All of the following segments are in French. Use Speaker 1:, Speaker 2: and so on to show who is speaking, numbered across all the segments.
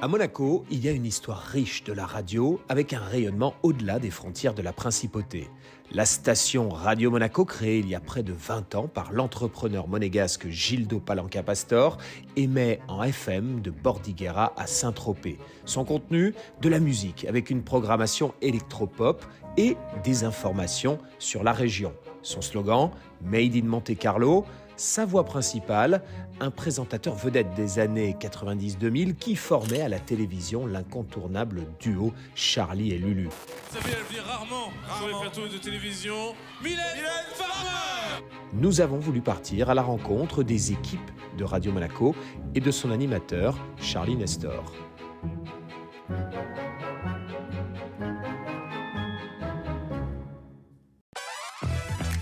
Speaker 1: À Monaco, il y a une histoire riche de la radio avec un rayonnement au-delà des frontières de la principauté. La station Radio Monaco, créée il y a près de 20 ans par l'entrepreneur monégasque Gildo Palanca-Pastor, émet en FM de Bordighera à Saint-Tropez. Son contenu, de la musique avec une programmation électropop et des informations sur la région. Son slogan, Made in Monte Carlo. Sa voix principale, un présentateur vedette des années 90-2000 qui formait à la télévision l'incontournable duo Charlie et Lulu.
Speaker 2: Vous savez, elle vient rarement sur les plateaux de télévision. Mylène Farmer.
Speaker 1: Nous avons voulu partir à la rencontre des équipes de Radio Monaco et de son animateur, Charlie Nestor.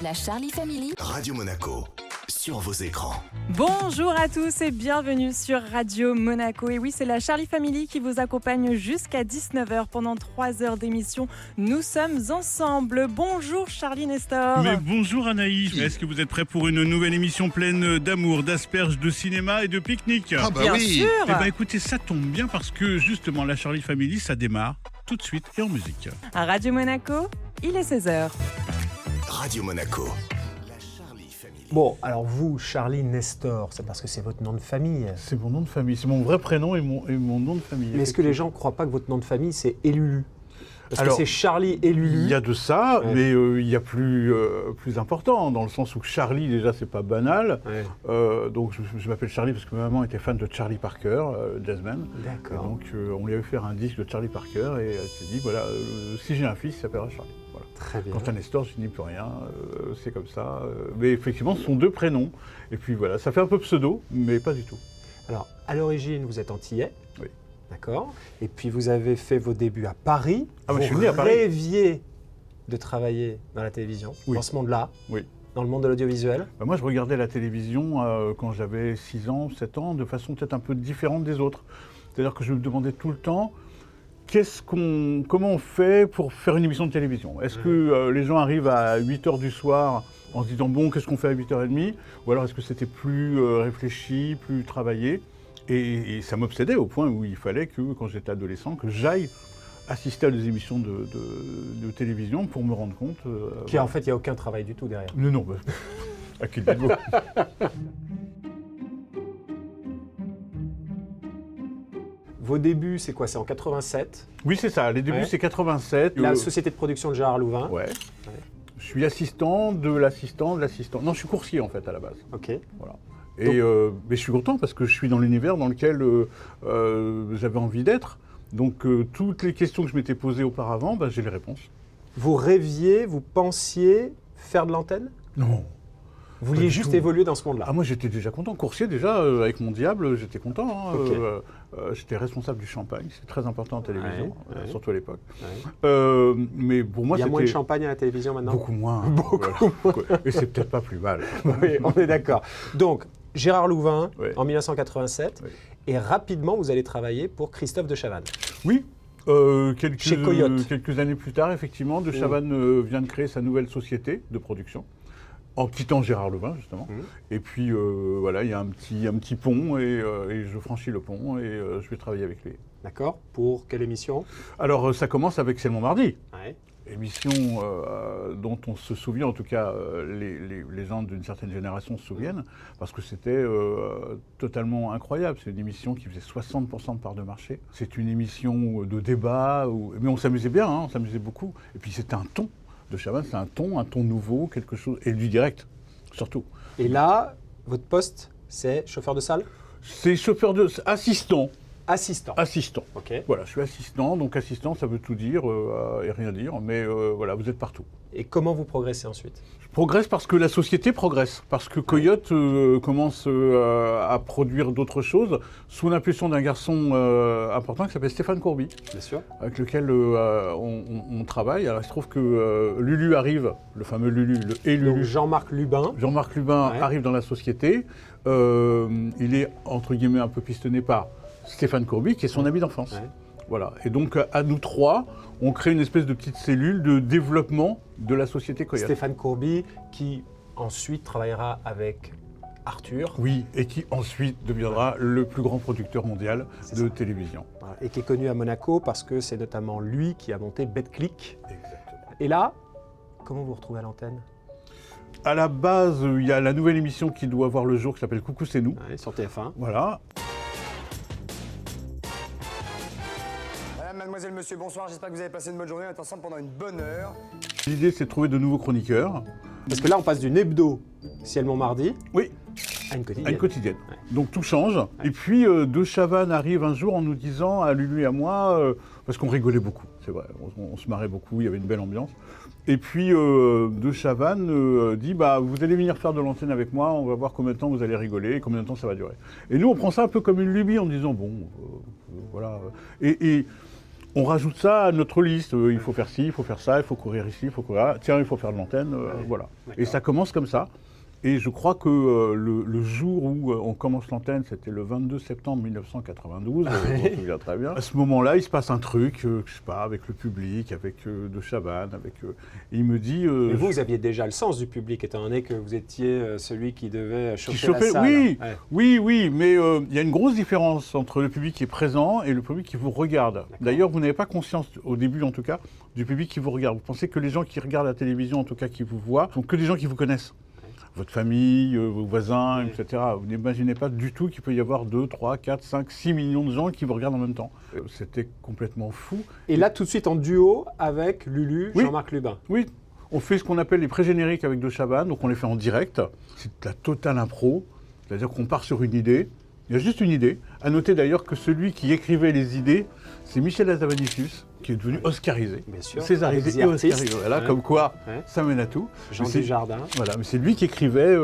Speaker 3: La Charlie Family.
Speaker 4: Radio Monaco, sur vos écrans.
Speaker 5: Bonjour à tous et bienvenue sur Radio Monaco. Et oui, c'est la Charlie Family qui vous accompagne jusqu'à 19h pendant 3 heures d'émission. Nous sommes ensemble. Bonjour Charlie Nestor.
Speaker 6: Mais bonjour Anaïs. Est-ce que vous êtes prêts pour une nouvelle émission pleine d'amour, d'asperges, de cinéma et de pique-nique?
Speaker 4: Ah bah
Speaker 5: Bien
Speaker 4: oui.
Speaker 5: sûr.
Speaker 6: Eh ben écoutez, ça tombe bien parce que justement la Charlie Family, ça démarre tout de suite et en musique.
Speaker 5: À Radio Monaco, il est 16h.
Speaker 4: Radio Monaco. La Charlie Family.
Speaker 7: Bon, alors vous, Charlie Nestor, c'est parce que c'est votre nom de famille.
Speaker 6: C'est mon nom de famille, c'est mon vrai prénom et mon nom de famille.
Speaker 7: Mais est-ce que les gens ne croient pas que votre nom de famille, c'est Elulu? Parce
Speaker 6: Alors,
Speaker 7: que c'est Charlie et Lulu.
Speaker 6: Il y a de ça,
Speaker 7: Ouais.
Speaker 6: mais il y a plus important, dans le sens où Charlie, déjà, c'est pas banal.
Speaker 7: Ouais.
Speaker 6: Donc, je m'appelle Charlie parce que ma maman était fan de Charlie Parker, jazzman.
Speaker 7: D'accord.
Speaker 6: Et donc, on lui avait fait un disque de Charlie Parker et elle s'est dit, voilà, si j'ai un fils, il s'appellera Charlie. Voilà.
Speaker 7: Très bien.
Speaker 6: Quant à Nestor, je n'y peux rien, c'est comme ça. Mais effectivement, ce sont deux prénoms. Et puis voilà, ça fait un peu pseudo, mais pas du tout.
Speaker 7: Alors, à l'origine, vous êtes antillais.
Speaker 6: Oui.
Speaker 7: D'accord. Et puis, vous avez fait vos débuts à Paris.
Speaker 6: Ah,
Speaker 7: vous
Speaker 6: moi, je suis né à Paris.
Speaker 7: rêviez de travailler dans la télévision,
Speaker 6: Oui.
Speaker 7: dans ce monde-là,
Speaker 6: Oui.
Speaker 7: dans le monde de l'audiovisuel.
Speaker 6: Bah, moi, je regardais la télévision quand j'avais 6 ans, 7 ans, de façon peut-être un peu différente des autres. C'est-à-dire que je me demandais tout le temps, comment on fait pour faire une émission de télévision? Est-ce que les gens arrivent à 8h du soir en se disant, bon, qu'est-ce qu'on fait à 8h30? Ou alors est-ce que c'était plus réfléchi, plus travaillé? Et ça m'obsédait au point où il fallait que, quand j'étais adolescent, que j'aille assister à des émissions de télévision pour me rendre compte...
Speaker 7: En fait, il n'y a aucun travail du tout derrière.
Speaker 6: Non, bah, à quel niveau?
Speaker 7: Vos débuts, c'est quoi? C'est en 87.
Speaker 6: Oui, c'est ça. Les débuts,
Speaker 7: Ouais.
Speaker 6: c'est 87.
Speaker 7: La société de production de Gérard Louvain.
Speaker 6: Ouais. Je suis assistant de l'assistant de l'assistant. Non, je suis coursier, en fait, à la base.
Speaker 7: Ok.
Speaker 6: Voilà. Et mais je suis content parce que je suis dans l'univers dans lequel j'avais envie d'être. Donc, toutes les questions que je m'étais posées auparavant, bah, j'ai les réponses.
Speaker 7: Vous rêviez, vous pensiez faire de l'antenne?
Speaker 6: Non.
Speaker 7: Vous vouliez
Speaker 6: du
Speaker 7: juste
Speaker 6: tout.
Speaker 7: évoluer dans ce monde-là?
Speaker 6: Ah, moi, j'étais déjà content. Coursier, déjà, avec mon diable, j'étais content. Hein.
Speaker 7: Ok.
Speaker 6: J'étais responsable du champagne. C'est très important en télévision,
Speaker 7: Ouais.
Speaker 6: surtout à l'époque.
Speaker 7: Ouais.
Speaker 6: Mais pour moi,
Speaker 7: Il y a
Speaker 6: c'était...
Speaker 7: moins de champagne à la télévision maintenant?
Speaker 6: Beaucoup moins.
Speaker 7: Beaucoup
Speaker 6: Voilà. Et c'est peut-être pas plus mal.
Speaker 7: Oui, on est d'accord. Donc, Gérard Louvain,
Speaker 6: Ouais.
Speaker 7: en 1987,
Speaker 6: Ouais.
Speaker 7: et rapidement, vous allez travailler pour Christophe de Chavannes.
Speaker 6: Oui.
Speaker 7: Chez Coyote.
Speaker 6: Quelques années plus tard, effectivement, De Chavannes vient de créer sa nouvelle société de production, en quittant Gérard Louvain, justement. Et puis, voilà, il y a un petit pont, et je franchis le pont, et je vais travailler avec lui.
Speaker 7: D'accord? Pour quelle émission?
Speaker 6: Alors, ça commence avec C'est le mardi.
Speaker 7: Ouais.
Speaker 6: Émission dont on se souvient, en tout cas les gens d'une certaine génération se souviennent, parce que c'était totalement incroyable. C'est une émission qui faisait 60% de part de marché. C'est une émission de débat, mais on s'amusait bien, hein, on s'amusait beaucoup. Et puis c'était un ton de Chavannes, c'est un ton nouveau, quelque chose, et du direct, surtout.
Speaker 7: Et là, votre poste, c'est chauffeur de salle?
Speaker 6: C'est assistant.
Speaker 7: Assistant. Ok.
Speaker 6: Voilà, je suis assistant, donc assistant, ça veut tout dire et rien dire, mais voilà, vous êtes partout.
Speaker 7: Et comment vous progressez ensuite?
Speaker 6: Je progresse parce que la société progresse, parce que Coyote commence à produire d'autres choses sous l'impulsion d'un garçon important qui s'appelle Stéphane Courby,
Speaker 7: Bien sûr.
Speaker 6: avec lequel on travaille. Alors il se trouve que Lulu arrive, le fameux Lulu,
Speaker 7: Donc
Speaker 6: Lulu.
Speaker 7: Jean-Marc Lubin.
Speaker 6: Jean-Marc Lubin
Speaker 7: Ouais.
Speaker 6: arrive dans la société. Il est, entre guillemets, un peu pistonné par Stéphane Courby, qui est son ami d'enfance.
Speaker 7: Ouais.
Speaker 6: Voilà. Et donc, à nous trois, on crée une espèce de petite cellule de développement de la société Coyote.
Speaker 7: Stéphane Courby, qui ensuite travaillera avec Arthur.
Speaker 6: Oui, et qui ensuite deviendra le plus grand producteur mondial
Speaker 7: C'est
Speaker 6: de
Speaker 7: ça.
Speaker 6: télévision.
Speaker 7: Voilà, et qui est connu à Monaco parce que c'est notamment lui qui a monté BetClick.
Speaker 6: Exactement.
Speaker 7: Et là, comment vous vous retrouvez à l'antenne?
Speaker 6: À la base, il y a la nouvelle émission qui doit voir le jour qui s'appelle Coucou, c'est nous.
Speaker 7: Ouais, sur TF1.
Speaker 6: Voilà.
Speaker 8: Madame, mademoiselle, monsieur, bonsoir. J'espère que vous avez passé une bonne journée. On est ensemble pendant une bonne heure.
Speaker 6: L'idée, c'est de trouver de nouveaux chroniqueurs.
Speaker 7: Parce que là, on passe d'une hebdo, Ciel Montmardi,
Speaker 6: Oui,
Speaker 7: à une
Speaker 6: à
Speaker 7: quotidienne.
Speaker 6: une quotidienne.
Speaker 7: Ouais.
Speaker 6: Donc tout change. Et puis De Chavannes arrive un jour en nous disant à Lulu et à moi, parce qu'on rigolait beaucoup, c'est vrai, on se marrait beaucoup, il y avait une belle ambiance. Et puis De Chavannes dit, bah, vous allez venir faire de l'antenne avec moi, on va voir combien de temps vous allez rigoler et combien de temps ça va durer. Et nous, on prend ça un peu comme une lubie en disant, bon, voilà. Et on rajoute ça à notre liste. Il faut faire ci, il faut faire ça, il faut courir ici, il faut courir là. Tiens, il faut faire de l'antenne, voilà.
Speaker 7: D'accord.
Speaker 6: Et ça commence comme ça. Et je crois que le jour où on commence l'antenne, c'était le 22 septembre 1992, je me souviens très bien. À ce moment-là, il se passe un truc, je sais pas, avec le public, avec De Chavannes, il me dit...
Speaker 7: Mais vous aviez déjà le sens du public, étant donné que vous étiez celui qui devait
Speaker 6: qui
Speaker 7: chauffer
Speaker 6: chauffait,
Speaker 7: la salle.
Speaker 6: oui,
Speaker 7: Ouais.
Speaker 6: oui, mais il y a une grosse différence entre le public qui est présent et le public qui vous regarde. D'ailleurs, vous n'avez pas conscience, au début en tout cas, du public qui vous regarde. Vous pensez que les gens qui regardent la télévision, en tout cas qui vous voient, sont que des gens qui vous connaissent. Votre famille, vos voisins, etc. Vous n'imaginez pas du tout qu'il peut y avoir 2, 3, 4, 5, 6 millions de gens qui vous regardent en même temps. C'était complètement fou.
Speaker 7: Et là, tout de suite en duo avec Lulu,
Speaker 6: Oui.
Speaker 7: Jean-Marc Lubin.
Speaker 6: Oui, on fait ce qu'on appelle les pré-génériques avec De Chavannes, donc on les fait en direct. C'est de la totale impro, c'est-à-dire qu'on part sur une idée. Il y a juste une idée. À noter d'ailleurs que celui qui écrivait les idées, c'est Michel Hazanavicius, qui est devenu oscarisé,
Speaker 7: Bien sûr.
Speaker 6: césarisé
Speaker 7: Avec
Speaker 6: et
Speaker 7: The
Speaker 6: oscarisé.
Speaker 7: Artist.
Speaker 6: Voilà,
Speaker 7: Ouais.
Speaker 6: comme quoi,
Speaker 7: Ouais.
Speaker 6: ça mène à tout.
Speaker 7: Jean
Speaker 6: Mais c'est-
Speaker 7: Dujardin.
Speaker 6: Voilà, mais c'est lui qui écrivait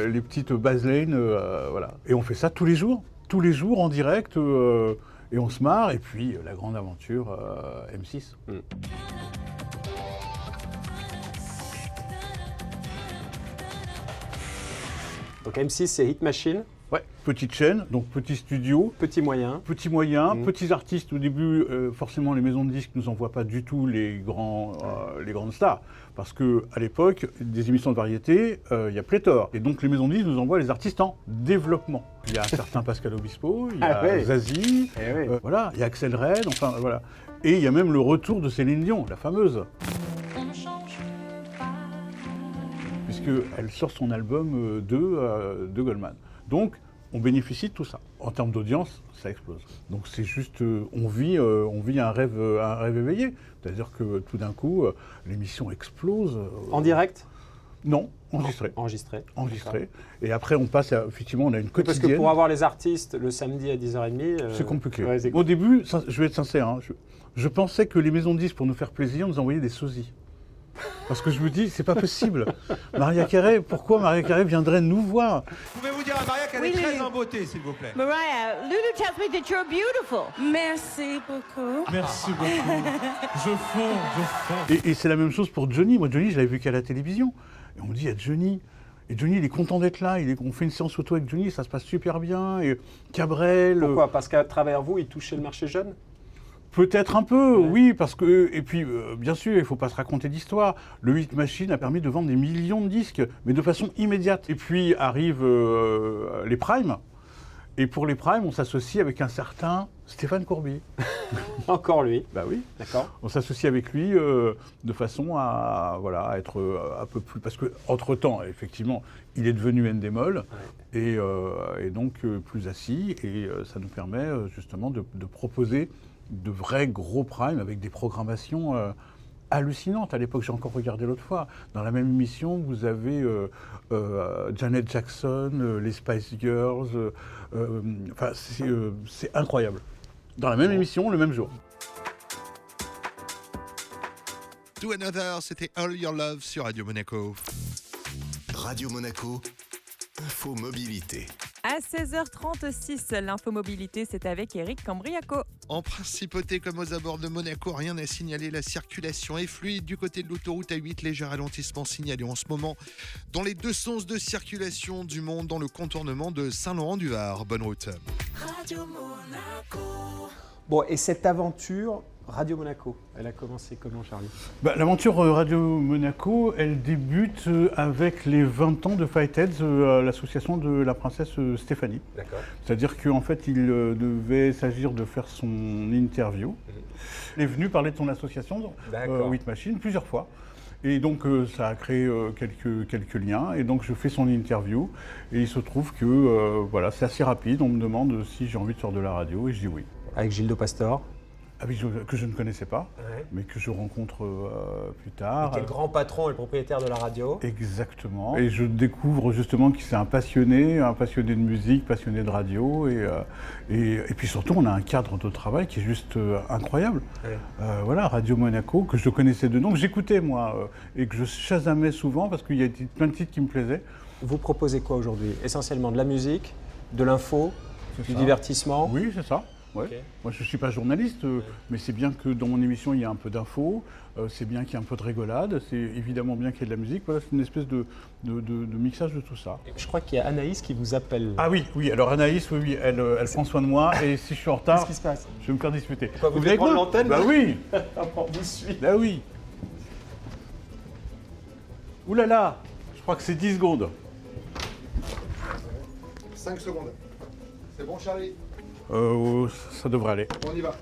Speaker 6: les petites baselines, voilà. Et on fait ça tous les jours en direct, et on se marre. Et puis la grande aventure M6.
Speaker 7: Donc M6, c'est Hit Machine,
Speaker 6: Ouais, petite chaîne, donc petit studio.
Speaker 7: petit moyen.
Speaker 6: Petits moyens,
Speaker 7: Mhm.
Speaker 6: petits artistes. Au début, forcément, les maisons de disques ne nous envoient pas du tout les grandes stars. Parce qu'à l'époque, des émissions de variété, il y a pléthore. Et donc, les maisons de disques nous envoient les artistes en développement. Il y a un certain Pascal Obispo, il y a
Speaker 7: Ah ouais.
Speaker 6: Zazie,
Speaker 7: Eh oui.
Speaker 6: voilà, il y a Axel Red, enfin, voilà. Et il y a même le retour de Céline Dion, la fameuse. Puisqu'elle sort son album de Goldman. Donc, on bénéficie de tout ça. En termes d'audience, ça explose. Donc, c'est juste, on vit un rêve éveillé. C'est-à-dire que tout d'un coup, l'émission explose.
Speaker 7: En direct?
Speaker 6: Non, enregistré.
Speaker 7: Enregistré.
Speaker 6: Enregistré. Et après, on passe effectivement, on a une
Speaker 7: Parce
Speaker 6: quotidienne.
Speaker 7: que pour avoir les artistes le samedi à 10h30...
Speaker 6: C'est compliqué.
Speaker 7: ouais, c'est
Speaker 6: Au début, je vais être sincère, hein, je pensais que les maisons de disques, pour nous faire plaisir, nous envoyaient des sosies. Parce que je me dis, c'est pas possible. Mariah Carey, pourquoi Mariah Carey viendrait nous voir?
Speaker 9: Pouvez-vous dire à Maria qu'elle est très en beauté, s'il vous plaît?
Speaker 10: Mariah, Lulu tells me that you're beautiful. Merci beaucoup.
Speaker 2: Merci beaucoup. Je fonds.
Speaker 6: Et c'est la même chose pour Johnny. Moi, Johnny, je l'avais vu qu'à la télévision. Et on me dit, il y a Johnny. Et Johnny, il est content d'être là. On fait une séance photo avec Johnny, ça se passe super bien. Et Cabrel.
Speaker 7: Pourquoi? Parce qu'à travers vous, il touchait le marché jeune?
Speaker 6: Peut-être un peu,
Speaker 7: Ouais.
Speaker 6: oui, parce que... Et puis, bien sûr, il ne faut pas se raconter d'histoire. Le Hit Machine a permis de vendre des millions de disques, mais de façon immédiate. Et puis arrivent les Primes. Et pour les Primes, on s'associe avec un certain Stéphane Courby.
Speaker 7: Encore lui.
Speaker 6: Bah oui.
Speaker 7: D'accord.
Speaker 6: On s'associe avec lui de façon à être un peu plus... Parce qu'entre-temps, effectivement, il est devenu Endemol, et donc plus assis, et ça nous permet justement de proposer de vrais gros primes avec des programmations hallucinantes. À l'époque, j'ai encore regardé l'autre fois. Dans la même émission, vous avez Janet Jackson, les Spice Girls, enfin, c'est incroyable. Dans la même émission, le même jour.
Speaker 9: To Another, c'était All Your Love sur Radio Monaco.
Speaker 4: Radio Monaco, Info Mobilité.
Speaker 5: À 16h36, l'infomobilité, c'est avec Eric Cambriaco.
Speaker 9: En principauté comme aux abords de Monaco, rien à signaler. La circulation est fluide du côté de l'autoroute A8. Léger ralentissement signalé en ce moment dans les deux sens de circulation du monde dans le contournement de Saint-Laurent-du-Var. Bonne route.
Speaker 7: Bon, et cette aventure, Radio Monaco, elle a commencé comment, Charlie?
Speaker 6: L'aventure Radio Monaco, elle débute avec les 20 ans de Fightheads, l'association de la princesse Stéphanie.
Speaker 7: D'accord.
Speaker 6: C'est-à-dire qu'en fait, il devait s'agir de faire son interview. Il est venu parler de son association, 8 Machines, plusieurs fois. Et donc, ça a créé quelques liens. Et donc, je fais son interview. Et il se trouve que, c'est assez rapide. On me demande si j'ai envie de faire de la radio. Et je dis oui.
Speaker 7: Avec Gildo Pastor.
Speaker 6: Ah oui, que je ne connaissais pas, mais que je rencontre plus tard.
Speaker 7: Qui est le grand patron et le propriétaire de la radio.
Speaker 6: Exactement. Et je découvre justement qu'il c'est un passionné de musique, passionné de radio. Et puis surtout, on a un cadre de travail qui est juste incroyable. Radio Monaco, que je connaissais de nom, que j'écoutais moi, et que je chasamais souvent parce qu'il y a plein de titres qui me plaisaient.
Speaker 7: Vous proposez quoi aujourd'hui? Essentiellement de la musique, de l'info, du divertissement?
Speaker 6: Oui, c'est ça. Ouais. Okay. Moi, je ne suis pas journaliste, mais c'est bien que dans mon émission, il y ait un peu d'infos, c'est bien qu'il y ait un peu de rigolade, c'est évidemment bien qu'il y ait de la musique. Voilà, c'est une espèce de mixage de tout ça.
Speaker 7: Je crois qu'il y a Anaïs qui vous appelle.
Speaker 6: Ah oui, alors Anaïs, elle prend soin de moi, et si je suis en retard,
Speaker 7: qu'est-ce qui se passe?
Speaker 6: Je vais me faire disputer.
Speaker 7: Pourquoi, vous voulez prendre l'antenne?
Speaker 6: Bah oui.
Speaker 7: Vous suivez.
Speaker 6: Bah oui. Ouh là là, je crois que c'est 10 secondes.
Speaker 9: 5 secondes. C'est bon, Charlie?
Speaker 6: Ça devrait aller.
Speaker 9: On y va.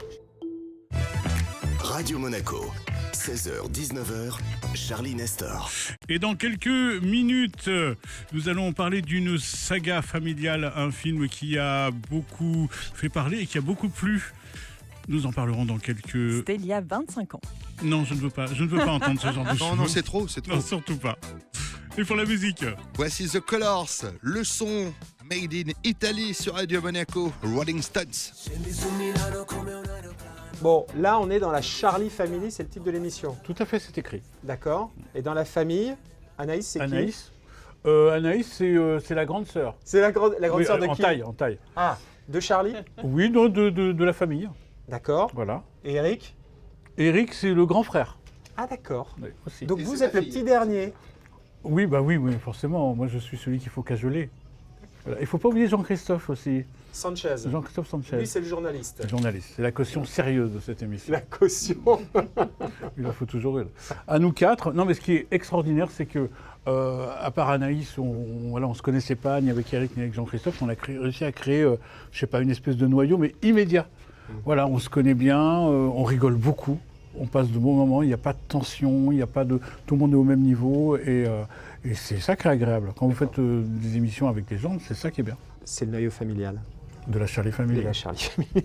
Speaker 4: Radio Monaco, 16h-19h, Charlie Nestor.
Speaker 6: Et dans quelques minutes, nous allons parler d'une saga familiale, un film qui a beaucoup fait parler et qui a beaucoup plu. Nous en parlerons dans quelques...
Speaker 5: C'était il y a 25 ans.
Speaker 6: Non, je ne veux pas entendre ce genre de choses.
Speaker 9: Non, c'est trop.
Speaker 6: Non, surtout pas. Et pour la musique.
Speaker 9: Voici The Colors, le son made in Italy sur Radio Monaco, Rolling Stones.
Speaker 7: Bon, là on est dans la Charlie Family, c'est le titre de l'émission.
Speaker 6: Tout à fait, c'est écrit.
Speaker 7: D'accord. Et dans la famille, Anaïs, c'est
Speaker 6: Anaïs. Anaïs, c'est la grande sœur.
Speaker 7: C'est la grande sœur de qui?
Speaker 6: En taille.
Speaker 7: Ah, de Charlie?
Speaker 6: Oui, de la famille.
Speaker 7: D'accord.
Speaker 6: Voilà.
Speaker 7: Et Eric?
Speaker 6: Eric, c'est le grand frère.
Speaker 7: Ah d'accord.
Speaker 6: Oui, aussi.
Speaker 7: Donc vous êtes le petit dernier?
Speaker 6: Oui, oui, forcément. Moi, je suis celui qu'il faut cajoler. Voilà. Il ne faut pas oublier Jean-Christophe aussi.
Speaker 7: Sanchez.
Speaker 6: Jean-Christophe Sanchez.
Speaker 7: Lui, c'est le journaliste.
Speaker 6: Le journaliste. C'est la caution sérieuse de cette émission.
Speaker 7: La caution.
Speaker 6: Il en faut toujours une. À nous 4. Non, mais ce qui est extraordinaire, c'est que, à part Anaïs, on ne se connaissait pas, ni avec Eric, ni avec Jean-Christophe. On a réussi à créer, une espèce de noyau, mais immédiat. Voilà, on se connaît bien, on rigole beaucoup. On passe de bons moments, il n'y a pas de tension, il n'y a pas de... Tout le monde est au même niveau et c'est ça qui est agréable. Quand vous faites des émissions avec des gens, c'est ça qui est bien.
Speaker 7: C'est le noyau familial.
Speaker 6: De la Charlie Family.
Speaker 7: De la Charlie Family.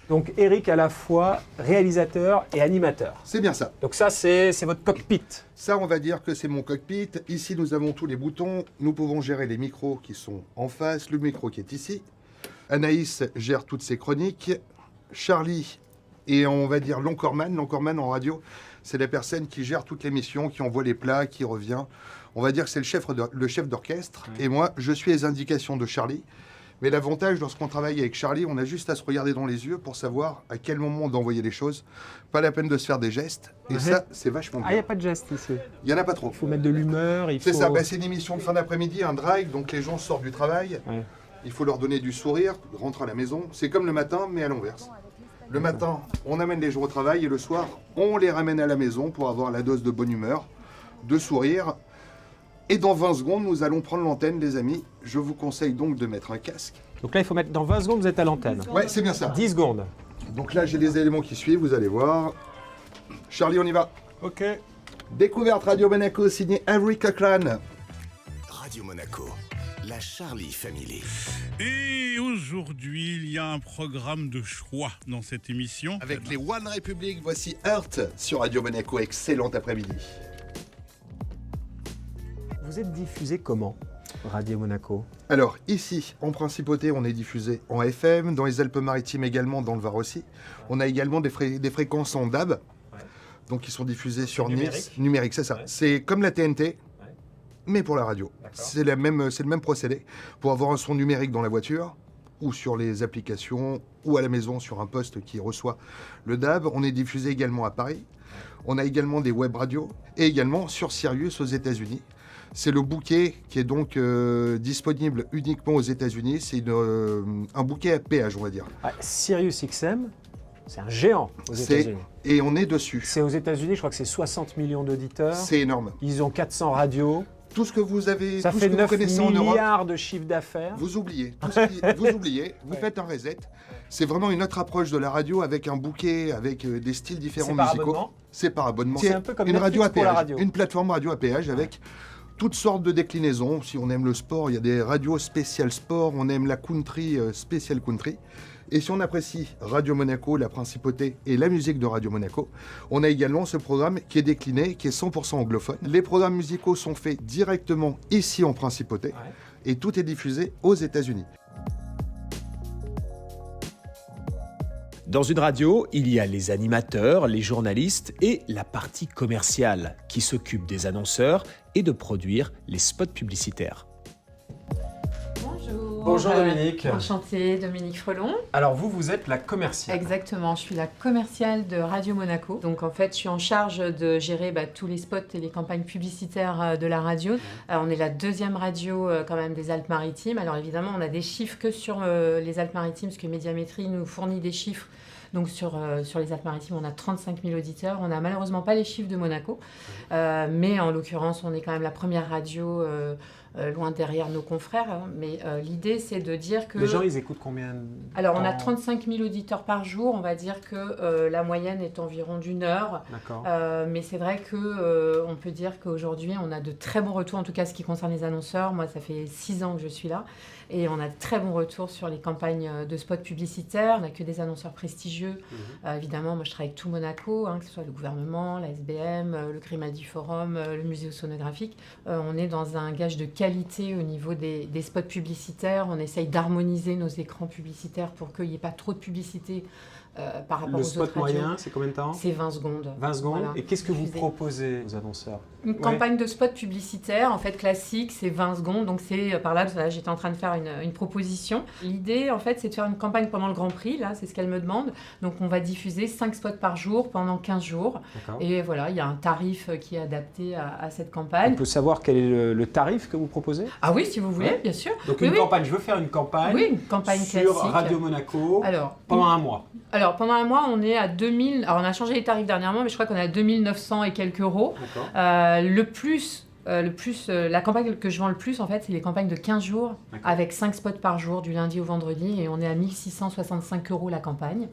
Speaker 7: Donc Eric à la fois réalisateur et animateur.
Speaker 9: C'est bien ça.
Speaker 7: Donc ça c'est votre cockpit.
Speaker 9: Ça on va dire que c'est mon cockpit. Ici nous avons tous les boutons. Nous pouvons gérer les micros qui sont en face, le micro qui est ici. Anaïs gère toutes ses chroniques. Charlie et on va dire l'Anchorman. L'Anchorman en radio, c'est la personne qui gère toute l'émission, qui envoie les plats, qui revient. On va dire que c'est le chef d'orchestre. Oui. Et moi, je suis les indications de Charlie. Mais l'avantage, lorsqu'on travaille avec Charlie, on a juste à se regarder dans les yeux pour savoir à quel moment on doit envoyer les choses. Pas la peine de se faire des gestes. Et ça, c'est vachement bien.
Speaker 7: Ah, il n'y a pas de gestes ici?
Speaker 9: Il n'y en a pas trop.
Speaker 7: Il faut mettre de l'humeur.
Speaker 9: C'est ça, c'est une émission de fin d'après-midi, un drive, donc les gens sortent du travail. Ouais. Il faut leur donner du sourire, rentrer à la maison. C'est comme le matin, mais à l'inverse. Le matin, on amène les gens au travail et le soir, on les ramène à la maison pour avoir la dose de bonne humeur, de sourire. Et dans 20 secondes, nous allons prendre l'antenne, les amis. Je vous conseille donc de mettre un casque.
Speaker 7: Donc là, il faut mettre... Dans 20 secondes, vous êtes à l'antenne.
Speaker 9: Ouais, c'est bien ça.
Speaker 7: 10 secondes.
Speaker 9: Donc là, j'ai les éléments qui suivent, vous allez voir. Charlie, on y va.
Speaker 6: Ok.
Speaker 9: Découverte Radio Monaco, signé Avery Cochran.
Speaker 4: Radio Monaco, la Charlie Family.
Speaker 6: Et aujourd'hui, il y a un programme de choix dans cette émission.
Speaker 9: Avec les One Republic, voici Heart sur Radio Monaco. Excellent après-midi.
Speaker 7: Vous êtes diffusé comment, Radio Monaco?
Speaker 9: Alors, ici, en Principauté, on est diffusé en FM, dans les Alpes-Maritimes également, dans le Var aussi. On a également des fréquences en DAB, donc qui sont diffusées sur Nice. Numérique, c'est ça. Ouais. C'est comme la TNT, mais pour la radio. C'est le même procédé. Pour avoir un son numérique dans la voiture, ou sur les applications, ou à la maison sur un poste qui reçoit le DAB, on est diffusé également à Paris. On a également des web radios, et également sur Sirius aux États-Unis. C'est le bouquet qui est donc disponible uniquement aux États-Unis. C'est un bouquet à péage, on va dire.
Speaker 7: Ah, Sirius XM, C'est un géant aux États-Unis.
Speaker 9: Et on est dessus.
Speaker 7: C'est aux États-Unis, je crois que c'est 60 millions d'auditeurs.
Speaker 9: C'est énorme.
Speaker 7: Ils ont 400 radios.
Speaker 9: Tout ce que vous avez,
Speaker 7: Ça
Speaker 9: tout
Speaker 7: fait
Speaker 9: ce que
Speaker 7: 9
Speaker 9: vous connaissez en Europe,
Speaker 7: milliards de chiffre d'affaires.
Speaker 9: vous oubliez. Vous oubliez, vous faites un reset. C'est vraiment une autre approche de la radio avec un bouquet, avec des styles différents musicaux. C'est par abonnement.
Speaker 7: C'est un peu comme
Speaker 9: une
Speaker 7: Netflix
Speaker 9: radio à
Speaker 7: pour la
Speaker 9: péage,
Speaker 7: radio.
Speaker 9: une plateforme radio à péage avec toutes sortes de déclinaisons. Si on aime le sport, il y a des radios spéciales sport. On aime la country, spéciale country. Et si on apprécie Radio Monaco, la principauté et la musique de Radio Monaco, on a également ce programme qui est décliné, qui est 100% anglophone. Les programmes musicaux sont faits directement ici en principauté et tout est diffusé aux États-Unis.
Speaker 1: Dans une radio, il y a les animateurs, les journalistes et la partie commerciale qui s'occupe des annonceurs et de produire les spots publicitaires.
Speaker 7: Bonjour Dominique.
Speaker 11: Enchantée, Dominique Frelon.
Speaker 7: Alors vous êtes la commerciale.
Speaker 11: Exactement, je suis la commerciale de Radio Monaco. Donc en fait, je suis en charge de gérer tous les spots et les campagnes publicitaires de la radio. On est la deuxième radio quand même des Alpes-Maritimes. Alors évidemment, on a des chiffres que sur les Alpes-Maritimes, parce que Médiamétrie nous fournit des chiffres. Donc sur les Alpes-Maritimes, on a 35 000 auditeurs. On n'a malheureusement pas les chiffres de Monaco. Mais en l'occurrence, on est quand même la première radio loin derrière nos confrères. Mais l'idée, c'est de dire que...
Speaker 7: Les gens, ils écoutent combien de
Speaker 11: Alors, on a
Speaker 7: temps
Speaker 11: 35 000 auditeurs par jour. On va dire que la moyenne est environ d'1 heure.
Speaker 7: D'accord.
Speaker 11: Mais c'est vrai qu'on peut dire qu'aujourd'hui, on a de très bons retours, en tout cas ce qui concerne les annonceurs. Moi, ça fait 6 ans que je suis là. Et on a de très bons retours sur les campagnes de spots publicitaires. On n'a que des annonceurs prestigieux. Évidemment, moi, je travaille avec tout Monaco, que ce soit le gouvernement, la SBM, le Grimaldi Forum, le musée océanographique. On est dans un gage de qualité au niveau des spots publicitaires. On essaye d'harmoniser nos écrans publicitaires pour qu'il n'y ait pas trop de publicité par rapport aux autres radios.
Speaker 7: Le spot moyen, c'est combien de temps?
Speaker 11: C'est 20 secondes.
Speaker 7: 20 secondes.
Speaker 11: Voilà.
Speaker 7: Et qu'est-ce que vous proposez aux annonceurs?
Speaker 11: Une campagne de spot publicitaire, en fait, classique, c'est 20 secondes. Donc, c'est par là, j'étais en train de faire une proposition. L'idée, en fait, c'est de faire une campagne pendant le Grand Prix. Là, c'est ce qu'elle me demande. Donc, on va diffuser 5 spots par jour pendant 15 jours. Et voilà, il y a un tarif qui est adapté à cette campagne.
Speaker 7: On peut savoir quel est le tarif que vous proposez?
Speaker 11: Ah oui, si vous voulez, bien sûr.
Speaker 7: Donc, une campagne, je veux faire une campagne,
Speaker 11: une campagne
Speaker 7: sur
Speaker 11: classique.
Speaker 7: Radio Monaco pendant un mois.
Speaker 11: Alors, pendant un mois, on est à 2000... Alors, on a changé les tarifs dernièrement, mais je crois qu'on est à 2900 et quelques euros. La campagne que je vends le plus, en fait, c'est les campagnes de 15 jours avec 5 spots par jour, du lundi au vendredi. Et on est à 1665 euros la campagne,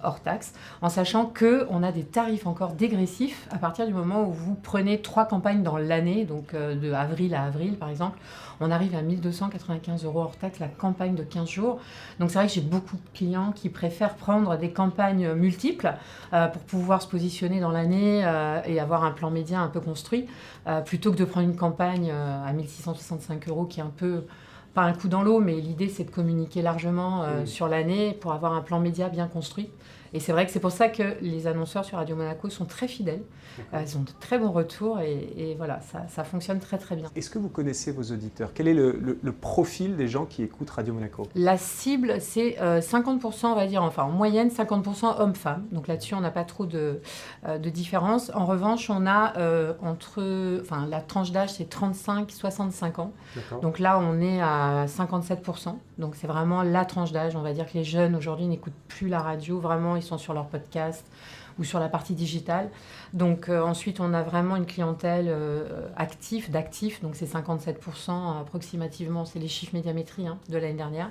Speaker 11: hors taxe, en sachant qu'on a des tarifs encore dégressifs à partir du moment où vous prenez 3 campagnes dans l'année, donc de avril à avril, par exemple. On arrive à 1295 euros hors taxe la campagne de 15 jours. Donc c'est vrai que j'ai beaucoup de clients qui préfèrent prendre des campagnes multiples pour pouvoir se positionner dans l'année et avoir un plan média un peu construit, plutôt que de prendre une campagne à 1665 euros qui est un peu, pas un coup dans l'eau, mais l'idée c'est de communiquer largement sur l'année pour avoir un plan média bien construit. Et c'est vrai que c'est pour ça que les annonceurs sur Radio Monaco sont très fidèles. Ils ont de très bons retours et voilà, ça fonctionne très très bien.
Speaker 7: Est-ce que vous connaissez vos auditeurs? Quel est le profil des gens qui écoutent Radio Monaco?
Speaker 11: La cible, c'est 50%, on va dire, enfin en moyenne, 50% hommes-femmes. Donc là-dessus, on n'a pas trop de différence. En revanche, on a la tranche d'âge, c'est 35-65 ans. Donc là, on est à 57%. Donc c'est vraiment la tranche d'âge. On va dire que les jeunes, aujourd'hui, n'écoutent plus la radio. Vraiment, ils sont sur leur podcast ou sur la partie digitale. Donc ensuite, on a vraiment une clientèle d'actifs, donc c'est 57% approximativement, c'est les chiffres Médiamétrie de l'année dernière.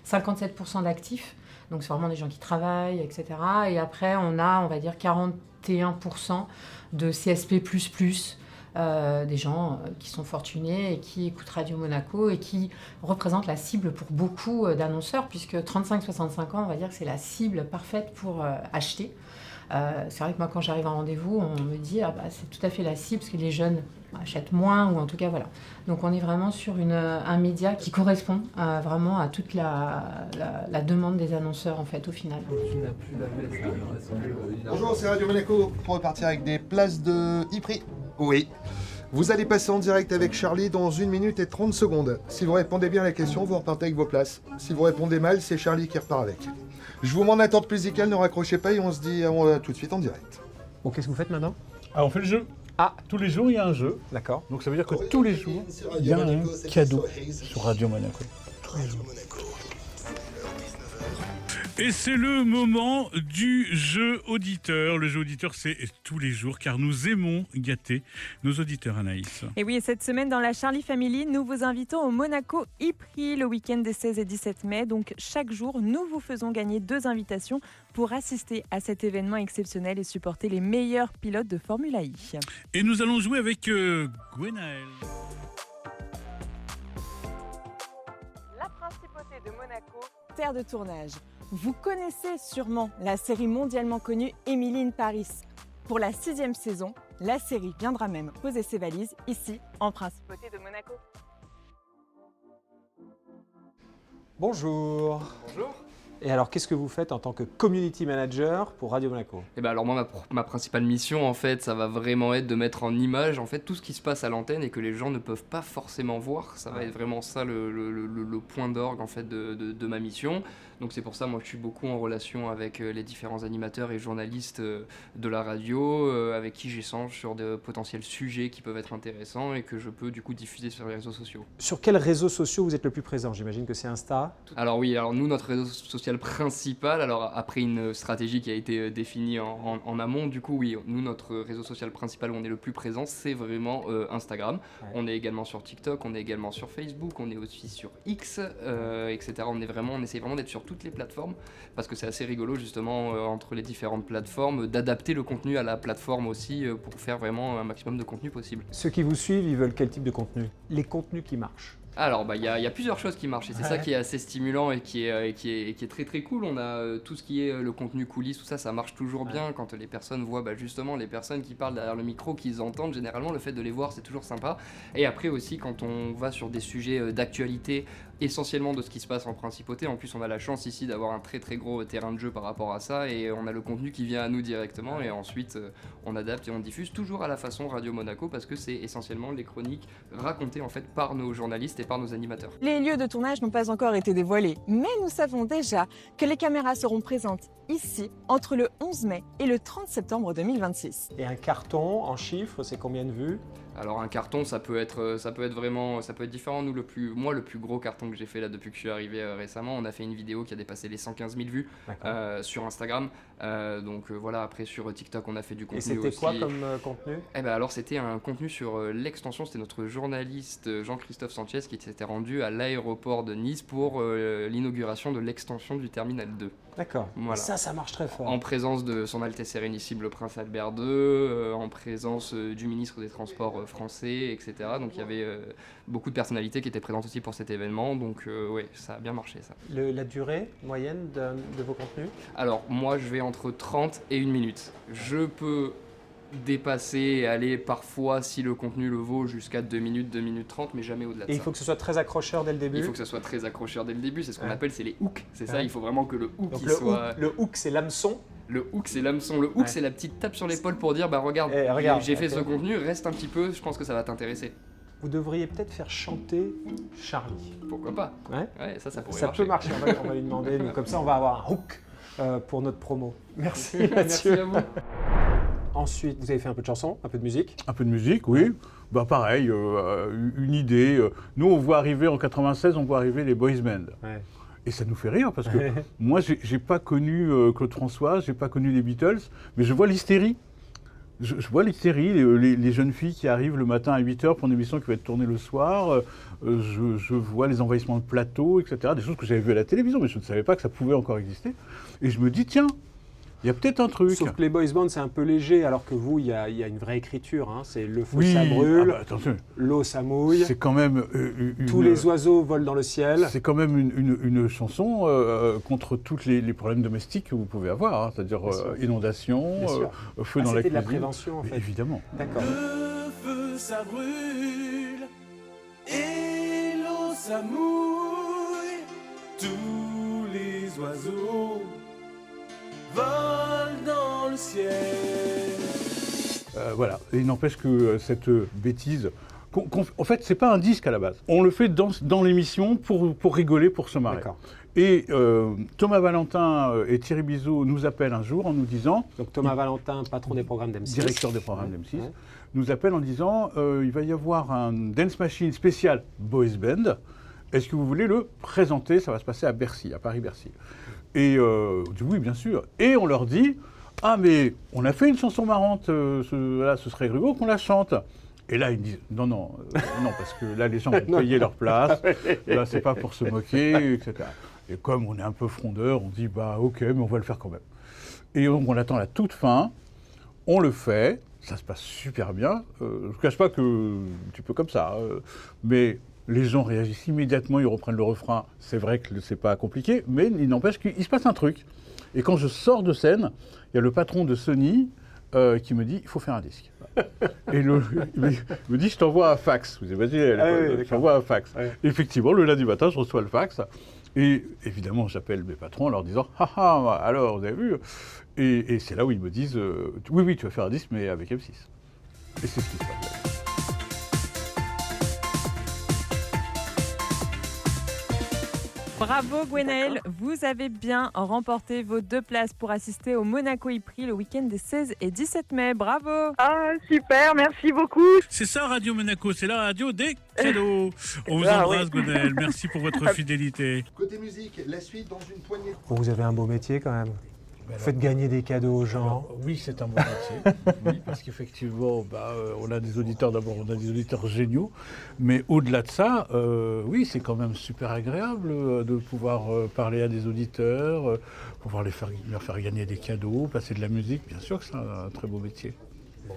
Speaker 11: 57% d'actifs, donc c'est vraiment des gens qui travaillent, etc. Et après, on va dire 41% de CSP++, des gens qui sont fortunés et qui écoutent Radio Monaco et qui représentent la cible pour beaucoup d'annonceurs, puisque 35-65 ans, on va dire que c'est la cible parfaite pour acheter. C'est vrai que moi, quand j'arrive à un rendez-vous, on me dit c'est tout à fait la cible, parce que les jeunes achètent moins, ou en tout cas, voilà. Donc, on est vraiment sur un média qui correspond vraiment à toute la demande des annonceurs, en fait, au final.
Speaker 9: Bonjour, c'est Radio Monaco. Pour repartir avec des places de e-prix. Oui. Vous allez passer en direct avec Charlie dans 1 minute et 30 secondes. Si vous répondez bien à la question, vous repartez avec vos places. Si vous répondez mal, c'est Charlie qui repart avec. Je vous mets en attente musicale, ne raccrochez pas et on se dit tout de suite en direct.
Speaker 7: Bon, qu'est-ce que vous faites maintenant?
Speaker 6: On fait le jeu. Tous les jours, il y a un jeu.
Speaker 7: D'accord.
Speaker 6: Donc ça veut dire que tous les jours, il y a un cadeau sur Radio Monaco. Tous les jours.
Speaker 12: Et c'est le moment du jeu auditeur. Le jeu auditeur, c'est tous les jours, car nous aimons gâter nos auditeurs, Anaïs.
Speaker 5: Et oui, et cette semaine, dans la Charlie Family, nous vous invitons au Monaco e-Prix le week-end des 16 et 17 mai. Donc, chaque jour, nous vous faisons gagner 2 invitations pour assister à cet événement exceptionnel et supporter les meilleurs pilotes de Formule I.
Speaker 12: Et nous allons jouer avec Gwenaël.
Speaker 5: La principauté de Monaco, terre de tournage. Vous connaissez sûrement la série mondialement connue Emily in Paris. Pour la 6e saison, la série viendra même poser ses valises ici, en principauté de Monaco.
Speaker 7: Bonjour.
Speaker 13: Bonjour.
Speaker 7: Et alors, qu'est-ce que vous faites en tant que community manager pour Radio Monaco ?
Speaker 13: Et ben alors moi, ma principale mission, en fait, ça va vraiment être de mettre en image, en fait, tout ce qui se passe à l'antenne et que les gens ne peuvent pas forcément voir. Ça va être vraiment ça le point d'orgue, en fait, de ma mission. Donc c'est pour ça, moi, je suis beaucoup en relation avec les différents animateurs et journalistes de la radio, avec qui j'échange sur de potentiels sujets qui peuvent être intéressants et que je peux, du coup, diffuser sur les réseaux sociaux.
Speaker 7: Sur quels réseaux sociaux vous êtes le plus présent ? J'imagine que c'est Insta.
Speaker 13: Alors oui, nous, notre réseau social principal, alors après une stratégie qui a été définie en amont, du coup, oui, nous, notre réseau social principal où on est le plus présent, c'est vraiment Instagram. Ouais. On est également sur TikTok, on est également sur Facebook, on est aussi sur X, etc. On essaie vraiment d'être sur toutes les plateformes parce que c'est assez rigolo justement entre les différentes plateformes d'adapter le contenu à la plateforme aussi pour faire vraiment un maximum de contenu possible.
Speaker 7: Ceux qui vous suivent, ils veulent quel type de contenu ? Les contenus qui marchent.
Speaker 13: Alors, y a plusieurs choses qui marchent et c'est ça qui est assez stimulant et qui est très très cool. On a tout ce qui est le contenu coulisses, tout ça, ça marche toujours bien quand les personnes voient justement les personnes qui parlent derrière le micro, qu'ils entendent. Généralement, le fait de les voir, c'est toujours sympa. Et après aussi, quand on va sur des sujets d'actualité, essentiellement de ce qui se passe en principauté, en plus on a la chance ici d'avoir un très très gros terrain de jeu par rapport à ça et on a le contenu qui vient à nous directement et ensuite on adapte et on diffuse toujours à la façon Radio Monaco parce que c'est essentiellement les chroniques racontées en fait par nos journalistes et par nos animateurs.
Speaker 5: Les lieux de tournage n'ont pas encore été dévoilés, mais nous savons déjà que les caméras seront présentes ici entre le 11 mai et le 30 septembre 2026.
Speaker 7: Et un carton en chiffres, c'est combien de vues ?
Speaker 13: Alors un carton, ça peut être différent. Nous, le plus gros carton que j'ai fait là depuis que je suis arrivé récemment, on a fait une vidéo qui a dépassé les 115 000 vues sur Instagram. Voilà, après sur TikTok, on a fait du contenu aussi.
Speaker 7: Et c'était quoi comme contenu ?
Speaker 13: Alors c'était un contenu sur l'extension. C'était notre journaliste Jean-Christophe Sanchez qui s'était rendu à l'aéroport de Nice pour l'inauguration de l'extension du terminal 2.
Speaker 7: D'accord. Voilà. Ça marche très fort.
Speaker 13: En présence de son Altesse Sérénissime le Prince Albert II, en présence du ministre des Transports français, etc. Donc il y avait beaucoup de personnalités qui étaient présentes aussi pour cet événement. Donc oui, ça a bien marché ça.
Speaker 7: La durée moyenne de vos contenus ?
Speaker 13: Alors moi je vais entre 30 et 1 minute. Je peux dépasser et aller parfois, si le contenu le vaut, jusqu'à 2 minutes 30, mais jamais au-delà de ça.
Speaker 7: Et il faut que ce soit très accrocheur dès le début ?
Speaker 13: Il faut que ce soit très accrocheur dès le début, c'est ce qu'on appelle les hooks. C'est ça, il faut vraiment que le hook
Speaker 7: donc
Speaker 13: soit...
Speaker 7: Le hook, c'est l'hameçon ?
Speaker 13: Le hook, c'est l'hameçon. Le hook, c'est la petite tape sur l'épaule pour dire, regarde, j'ai fait ce contenu, reste un petit peu, je pense que ça va t'intéresser.
Speaker 7: Vous devriez peut-être faire chanter Charlie.
Speaker 13: Pourquoi pas ? Ouais, ça pourrait marcher.
Speaker 7: Ça peut marcher, on va lui demander, comme ça on va avoir un hook pour notre promo. Merci Mathieu.
Speaker 13: Merci à vous.
Speaker 7: Ensuite, vous avez fait un peu de chanson, un peu de musique ?
Speaker 6: Un peu de musique, oui. Pareil, une idée. Nous, on voit arriver en 96, les boys band. Ouais. Et ça nous fait rire parce que moi, j'ai pas connu Claude François, j'ai pas connu les Beatles, mais je vois l'hystérie. Je vois l'hystérie, les jeunes filles qui arrivent le matin à 8h pour une émission qui va être tournée le soir. Je vois les envahissements de plateaux, etc. Des choses que j'avais vues à la télévision, mais je ne savais pas que ça pouvait encore exister. Et je me dis, tiens, il y a peut-être un truc.
Speaker 7: Sauf que les boys bands, c'est un peu léger, alors que vous, il y a une vraie écriture. Hein. C'est le feu, ça brûle, l'eau, ça mouille.
Speaker 6: C'est quand même
Speaker 7: tous les oiseaux volent dans le ciel.
Speaker 6: C'est quand même une chanson contre tous les problèmes domestiques que vous pouvez avoir. Hein. C'est-à-dire inondations, feu dans la cuisine.
Speaker 7: C'était de la prévention, en fait.
Speaker 6: Évidemment.
Speaker 7: D'accord.
Speaker 2: Le feu, ça brûle, et l'eau, ça mouille. Tous les oiseaux volent dans le ciel.
Speaker 6: Voilà, et il n'empêche que cette bêtise, en fait, c'est pas un disque à la base. On le fait dans l'émission pour rigoler, pour se marrer.
Speaker 7: D'accord.
Speaker 6: Et Thomas Valentin et Thierry Bizot nous appellent un jour en nous disant...
Speaker 7: Donc Thomas Valentin, patron des programmes d'M6.
Speaker 6: Directeur des programmes d'M6, nous appelle en disant il va y avoir un Dance Machine spécial Boys Band. Est-ce que vous voulez le présenter ? Ça va se passer à Bercy, à Paris-Bercy. Et on dit oui, bien sûr. Et on leur dit, ah mais on a fait une chanson marrante, ce serait rigolo qu'on la chante. Et là, ils me disent, non, parce que là, les gens vont payer leur place, là, c'est pas pour se moquer, etc. Et comme on est un peu frondeur, on dit, bah ok, mais on va le faire quand même. Et donc, on attend la toute fin, on le fait, ça se passe super bien. Je ne cache pas que un petit peu comme ça, mais les gens réagissent immédiatement, ils reprennent le refrain. C'est vrai que c'est pas compliqué, mais il n'empêche qu'il se passe un truc. Et quand je sors de scène, il y a le patron de Sony qui me dit, il faut faire un disque. Et il me dit, je t'envoie un fax. Vous imaginez, je t'envoie un fax. Ouais. Effectivement, le lundi matin, je reçois le fax. Et évidemment, j'appelle mes patrons en leur disant, alors, vous avez vu? Et c'est là où ils me disent, oui, tu vas faire un disque, mais avec M6. Et c'est ce qui se passe.
Speaker 5: Bravo Gwenaëlle, vous avez bien remporté vos 2 places pour assister au Monaco e-Prix le week-end des 16 et 17 mai. Bravo!
Speaker 14: Ah super, merci beaucoup.
Speaker 12: C'est ça Radio Monaco, c'est la radio des cadeaux. On vous embrasse Gwenaëlle, merci pour votre fidélité.
Speaker 9: Côté musique, la suite dans une poignée.
Speaker 7: Vous avez un beau métier quand même. Vous faites gagner des cadeaux aux gens.
Speaker 6: Alors, oui, c'est un bon métier. Oui, parce qu'effectivement, on a des auditeurs d'abord, on a des auditeurs géniaux. Mais au-delà de ça, oui, c'est quand même super agréable de pouvoir parler à des auditeurs, pouvoir leur faire gagner des cadeaux, passer de la musique. Bien sûr que c'est un très beau métier.
Speaker 7: Bon.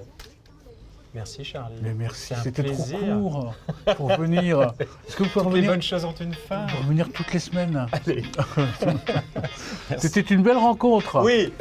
Speaker 7: Merci Charlie.
Speaker 6: Mais merci, c'était trop court pour venir. Est-ce que vous pouvez revenir?
Speaker 7: Les bonnes choses ont une fin.
Speaker 6: Pour revenir toutes les semaines.
Speaker 7: Allez.
Speaker 6: C'était une belle rencontre.
Speaker 7: Oui.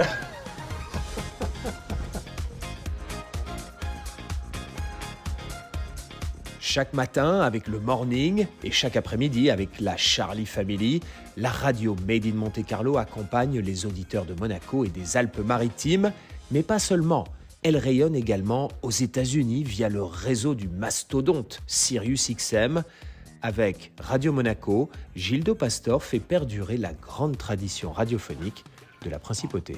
Speaker 1: Chaque matin avec le Morning et chaque après-midi avec la Charlie Family, la radio Made in Monte-Carlo accompagne les auditeurs de Monaco et des Alpes-Maritimes, mais pas seulement. Elle rayonne également aux États-Unis via le réseau du mastodonte SiriusXM. Avec Radio Monaco, Gildo Pastor fait perdurer la grande tradition radiophonique de la Principauté.